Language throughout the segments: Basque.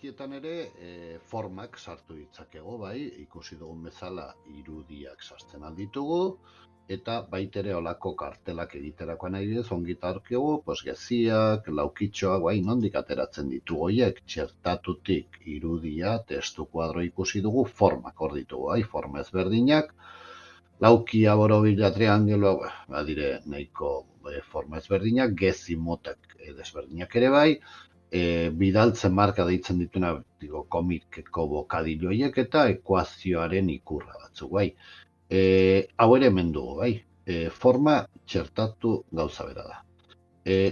laukietan ere formak sartu ditzakego, bai, ikusi dugun bezala irudiak sartzen alditugu, eta baitere olako kartelak egiterakoan adibidez, ongita aurkigu, geziak, laukitxoak, bai, nondik ateratzen ditu horiek, txertatutik irudia, testu kuadro ikusi dugu, formak hor ditugu, bai, forma ezberdinak, laukia, borobila, triangeloa, badire nahiko forma ezberdinak, gezi motak desberdinak ere bai, bidaltzen marka deitzen dituna komikeko bokadilloiek eta ekuazioaren ikurra batzuk, bai. Hau ere hemen dugu, bai. Forma txertatu gauza bera da.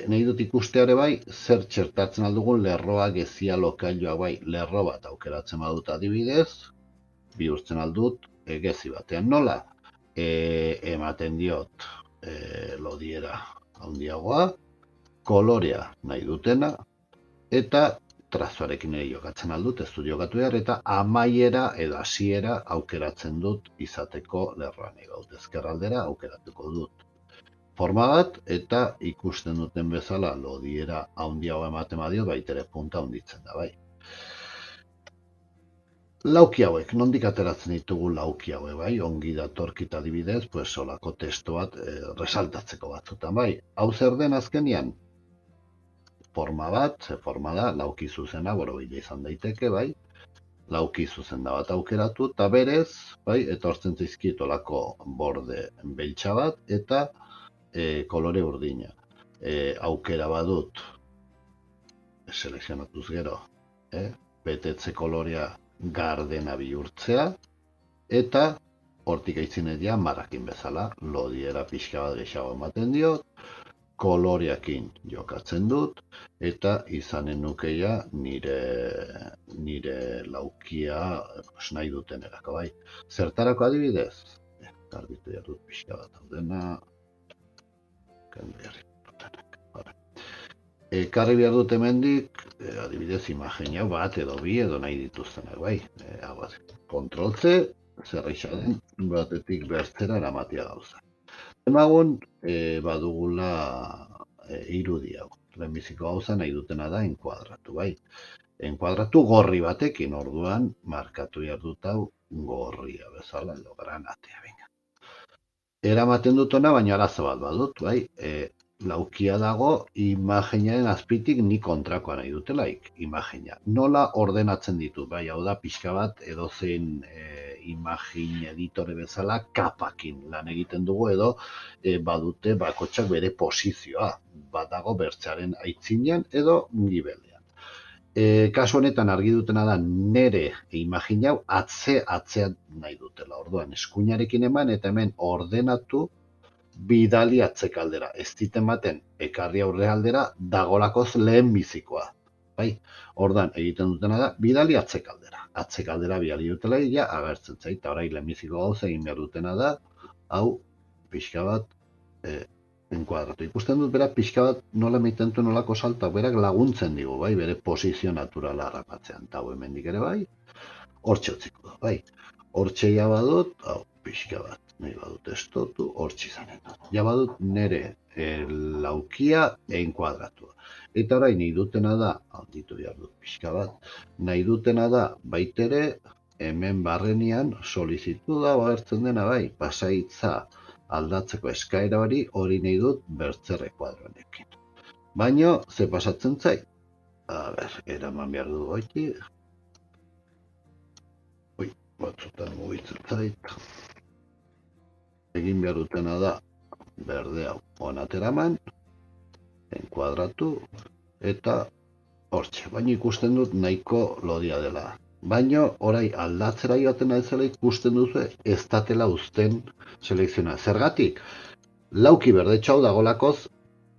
Nahi dut ikusteare bai, zer txertatzen aldugun lerroa, gezia, lokailoa, bai, lerro bat aukeratzen badut adibidez, bihurtzen aldut gezi batean nola. Ematen diot lodiera handiagoa, kolorea nahi dutena, eta trazoarekin ere jokatzen aldut, ez dut jokatu behar, eta amaiera edo hasiera aukeratzen dut izateko lerroan egaut. Ezkerraldera aukeratuko dut forma bat, eta ikusten duten bezala lodiera handiago ematen badio, baitere punta handitzen da, bai. Lauki hauek, nondik ateratzen ditugu lauki hauek, bai, ongi datorkit adibidez, solako testu bat resaltatzeko batzutan, bai. Hau zer den azkenian? Forma bat, forma da, lauki zuzena, borobila izan daiteke, bai, lauki zuzena bat aukeratu, eta berez, bai, etortzen zaizkit olako borde beltsa bat, eta kolore urdina. Aukera badut, selekzionatuz gero, betetze kolorea gardena bihurtzea, eta hortik aitzinetia marrakin bezala, lodiera pixka bat gehiago ematen diot, koloreakin jokatzen dut, eta izanen nukeia nire laukia nahi dutenerako, bai. Zertarako adibidez? Garbitu behar dut pixka bat hau dena. Karri behar dut hemendik, adibidez imagina bat edo bi edo nahi dituztenak, bai. Kontrol-C, zerreixa den, batetik bertzera eramatia gauza. Emagun, badugula irudi hau. Lehenbiziko gauza nahi dutena da enkuadratu, bai. Enkuadratu gorri batekin, orduan, markatu behar dut hau gorria bezala, edo granatea, binga. Eramaten dut ona, baina arazo bat badut, bai. Laukia dago, imaginaren azpitik ni kontrakoa nahi dutelaik, imagina. Nola ordenatzen ditut, bai, hau da, pixka bat, edozein imagin editore bezala kapakin lan egiten dugu edo badute bakotxak bere posizioa, badago bertzearen aitzinean edo gibelean. Kasu honetan argi dutena da nere imagin hau atzean nahi dutela, orduan eskuinarekin eman eta hemen ordenatu bidali atzekaldera, ez diten baten ekarri aurre aldera dagolakoz lehen bizikoa. Bai, ordan egiten dutena da, bidali atzekaldera. Atzekaldera bidali dutela ja agertzen zait, eta orain lehenbiziko gauza egin behar dutena da, hau pixka bat enkuadratu. Ikusten dut bera pixka bat nola meiten du nolako saltak, berak laguntzen digu, bai, bere posizio naturala harrapatzean. Eta hau hemendik ere bai, hortxe utziko da, bai. Hortxe ja badut, hau pixka bat, nahi badut estotu, hortxe izanen dut. Ja badut nere laukia enkuadratua. Eta orain nahi dutena da, handitu behar dut pixka bat, nahi dutena da baitere hemen barrenian solizitu da agertzen dena bai, pasaitza aldatzeko eskaera hori nahi dut bertzerre kuadronekin. Baina, ze pasatzen zait? Eraman behar du goiti. Batzutan mugitzen zait. Egin behar dutena da berde hau onateraman, enkuadratu, eta hortxe. Baina ikusten dut nahiko lodia dela. Baina, orai aldatzera joaten naizela ikusten duzu ez datela uzten selekziona. Zergatik, lauki berdetxo hau dagolakoz,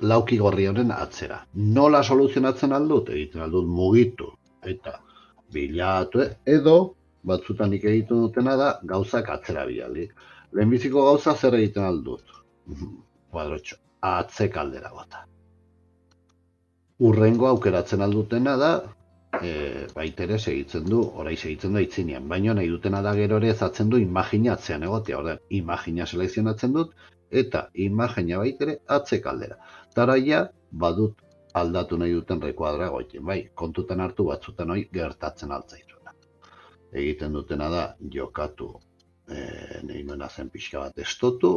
lauki gorri honen atzera. Nola soluzionatzen aldut? Egiten aldut mugitu eta bilatu, edo batzutan egiten dutena da gauzak atzera bidali. Lehenbiziko gauza zer egiten aldut? Kuadrotxo, atzekaldera bota. Urrengo aukeratzen aldutena da, baitere segitzen du, orai segitzen du aitzinean, baina nahi dutena da gero ere ezatzen du imagina atzean egotea, ordean, imagina selekzionatzen dut, eta imagina baitere atzekaldera. Taraia badut aldatu nahi duten rekuadra goiten, bai, kontutan hartu batzutan hoi gertatzen altzaizuna. Egiten dutena da, jokatu, nahi nuena zen pixka bat estotu,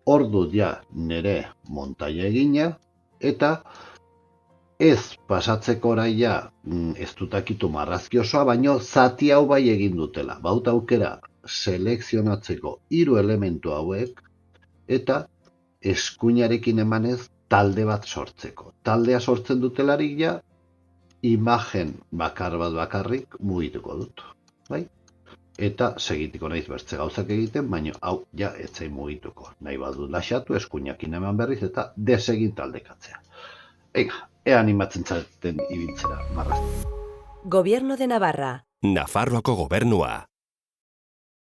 ordu ja nire montaia egina, eta ez pasatzeko oraia ez dutakitu marrazki osoa, baino zati hau bai egin dutela. Baut aukera selekzionatzeko 3 elementu hauek, eta eskuinarekin emanez talde bat sortzeko. Taldea sortzen dutelarik ja, imagen bakar bat bakarrik mugituko dut. Bai? Eta segitiko naiz bertze gauzak egiten, baina hau ja etzain mugituko. Nahi badut laxatu, eskuinakin eman berriz eta desegin taldekatzea. Ega, ea animatzen zaten ibiltzera marrazten. Gobierno de Navarra. Nafarroako gobernua.